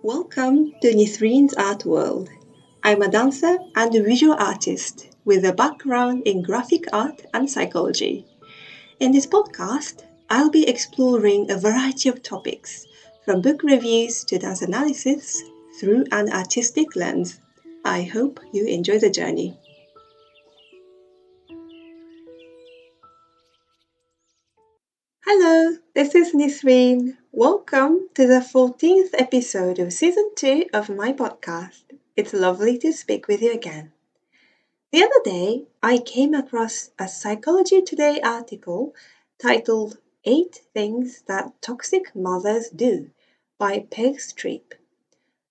Welcome to Nisreen's Art World. I'm a dancer and a visual artist with a background in graphic art and psychology. In this podcast, I'll be exploring a variety of topics, from book reviews to dance analysis, through an artistic lens. I hope you enjoy the journey. Hello, this is Nisreen. Welcome to the 14th episode of Season 2 of my podcast. It's lovely to speak with you again. The other day, I came across a Psychology Today article titled 8 Things That Toxic Mothers Do by Peg Streep.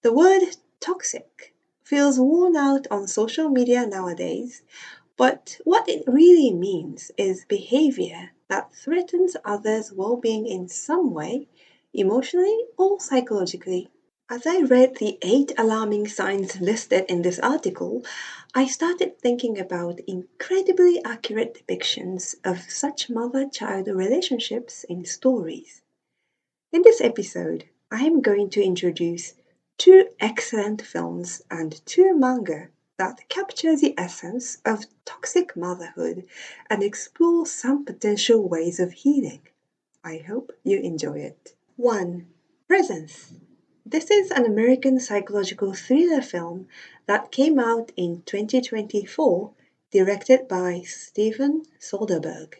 The word toxic feels worn out on social media nowadays, but what it really means is behavior that threatens others' well-being in some way, emotionally or psychologically. As I read the 8 alarming signs listed in this article, I started thinking about incredibly accurate depictions of such mother-child relationships in stories. In this episode, I am going to introduce 2 excellent films and 2 manga that capture the essence of toxic motherhood and explore some potential ways of healing. I hope you enjoy it. 1. Presence. This is an American psychological thriller film that came out in 2024, directed by Steven Soderbergh.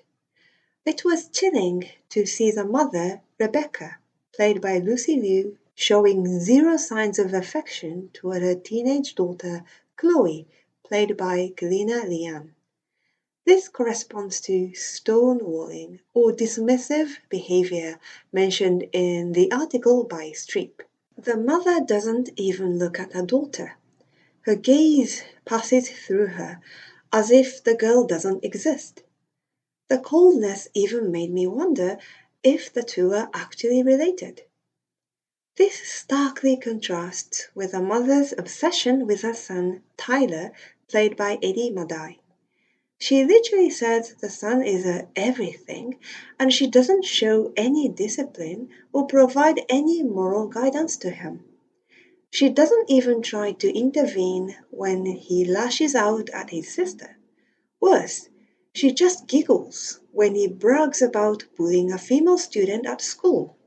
It was chilling to see the mother, Rebecca, played by Lucy Liu, showing zero signs of affection toward her teenage daughter, Chloe, played by Galina Lian. This corresponds to stonewalling or dismissive behavior mentioned in the article by Streep. The mother doesn't even look at her daughter. Her gaze passes through her as if the girl doesn't exist. The coldness even made me wonder if the two are actually related. This starkly contrasts with a mother's obsession with her son, Tyler, played by Eddie Madai. She literally says the son is her everything, and she doesn't show any discipline or provide any moral guidance to him. She doesn't even try to intervene when he lashes out at his sister. Worse, she just giggles when he brags about bullying a female student at school.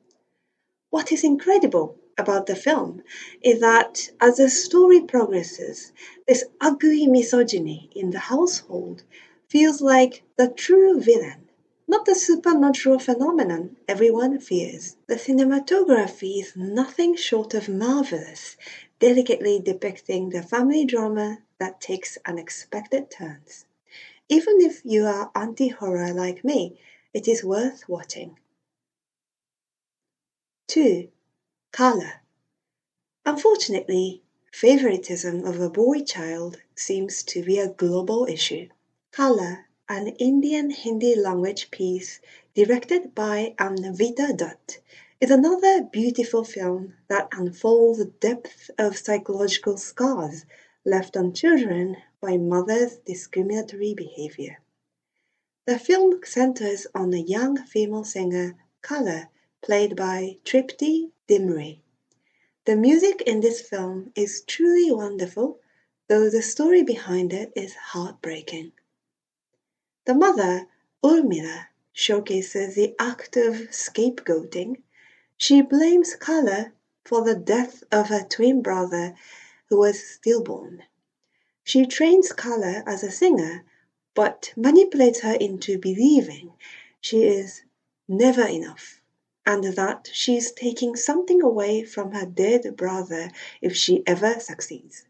What is incredible about the film is that as the story progresses, this ugly misogyny in the household feels like the true villain, not the supernatural phenomenon everyone fears. The cinematography is nothing short of marvelous, delicately depicting the family drama that takes unexpected turns. Even if you are anti-horror like me, it is worth watching. 2. Qala. Unfortunately, favoritism of a boy child seems to be a global issue. Qala, an Indian Hindi language piece directed by Anvita Dutt, is another beautiful film that unfolds the depth of psychological scars left on children by mothers' discriminatory behavior. The film centers on a young female singer, Qala, played by Tripti Dimri. The music in this film is truly wonderful, though the story behind it is heartbreaking. The mother, Urmila, showcases the act of scapegoating. She blames Qala for the death of her twin brother who was stillborn. She trains Qala as a singer, but manipulates her into believing she is never enough, and that she is taking something away from her dead brother if she ever succeeds.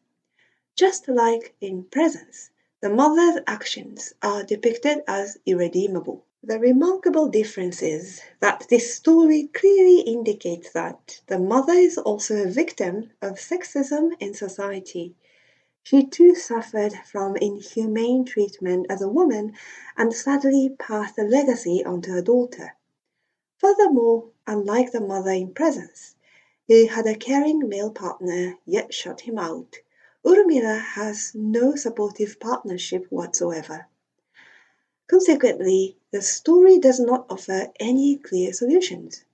Just like in Presence, the mother's actions are depicted as irredeemable. The remarkable difference is that this story clearly indicates that the mother is also a victim of sexism in society. She too suffered from inhumane treatment as a woman and sadly passed the legacy onto her daughter. Furthermore, unlike the mother in Presence, who had a caring male partner yet shut him out, Urmila has no supportive partnership whatsoever. Consequently, the story does not offer any clear solutions.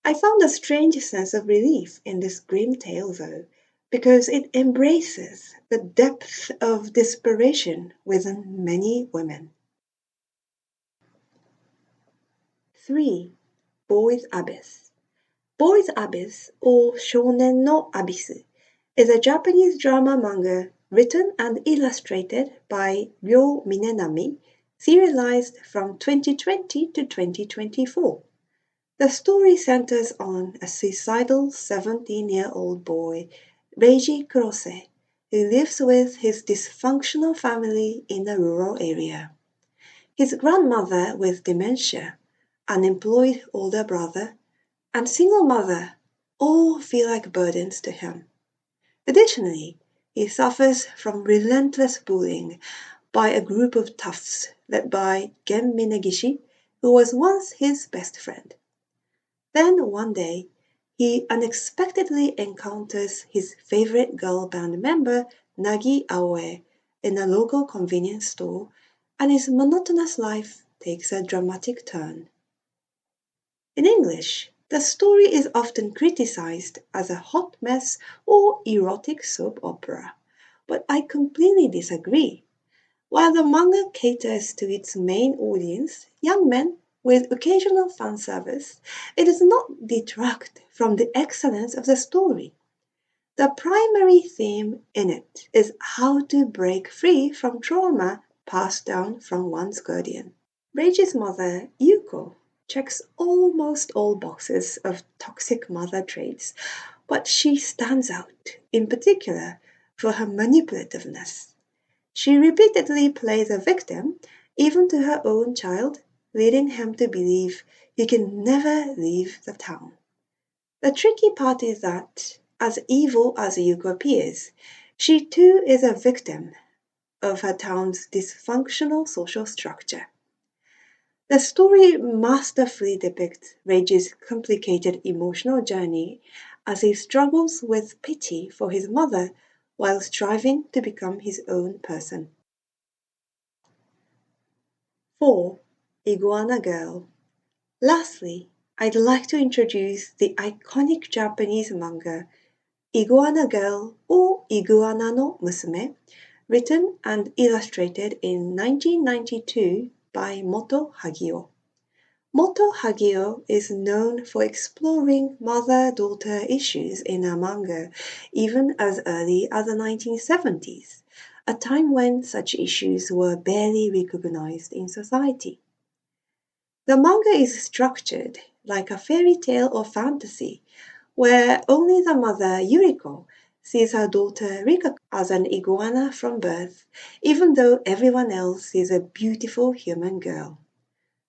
I found a strange sense of relief in this grim tale, though, because it embraces the depth of desperation within many women. 3. Boy's Abyss. Boy's Abyss, or Shounen no Abyss, is a Japanese drama manga written and illustrated by Ryo Minenami, serialized from 2020 to 2024. The story centers on a suicidal 17-year-old boy, Reiji Kurose, who lives with his dysfunctional family in a rural area. His grandmother with dementia, unemployed older brother, and single mother all feel like burdens to him. Additionally, he suffers from relentless bullying by a group of toughs led by Gen Minagishi, who was once his best friend. Then one day, he unexpectedly encounters his favorite girl band member, Nagi Aoe, in a local convenience store, and his monotonous life takes a dramatic turn. In English, the story is often criticized as a hot mess or erotic soap opera, but I completely disagree. While the manga caters to its main audience, young men, with occasional fan service, it does not detract from the excellence of the story. The primary theme in it is how to break free from trauma passed down from one's guardian. Reiji's mother, Yuko, checks almost all boxes of toxic mother traits, but she stands out, in particular, for her manipulativeness. She repeatedly plays a victim, even to her own child, leading him to believe he can never leave the town. The tricky part is that, as evil as Yuko appears, she too is a victim of her town's dysfunctional social structure. The story masterfully depicts Reiji's complicated emotional journey as he struggles with pity for his mother while striving to become his own person. 4. Iguana Girl. Lastly, I'd like to introduce the iconic Japanese manga Iguana Girl or Iguana no Musume, written and illustrated in 1992 by Moto Hagio. Moto Hagio is known for exploring mother-daughter issues in her manga even as early as the 1970s, a time when such issues were barely recognized in society. The manga is structured like a fairy tale or fantasy, where only the mother, Yuriko, sees her daughter Rika as an iguana from birth, even though everyone else sees a beautiful human girl.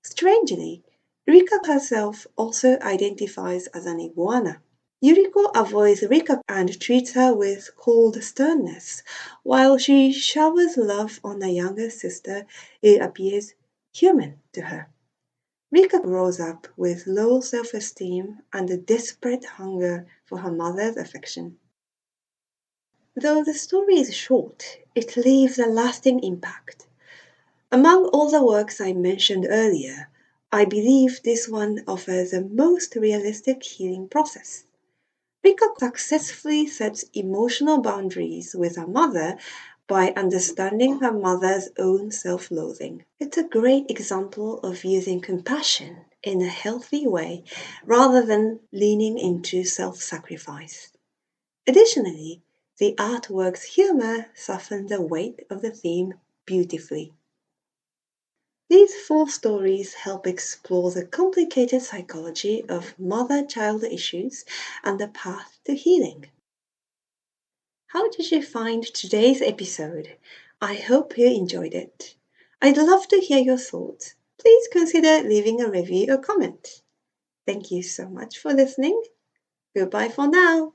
Strangely, Rika herself also identifies as an iguana. Yuriko avoids Rika and treats her with cold sternness, while she showers love on a younger sister who appears human to her. Rika grows up with low self-esteem and a desperate hunger for her mother's affection. Though the story is short, it leaves a lasting impact. Among all the works I mentioned earlier, I believe this one offers the most realistic healing process. Rika successfully sets emotional boundaries with her mother by understanding her mother's own self-loathing. It's a great example of using compassion in a healthy way rather than leaning into self-sacrifice. Additionally, the artwork's humor softens the weight of the theme beautifully. These 4 stories help explore the complicated psychology of mother-child issues and the path to healing. How did you find today's episode? I hope you enjoyed it. I'd love to hear your thoughts. Please consider leaving a review or comment. Thank you so much for listening. Goodbye for now.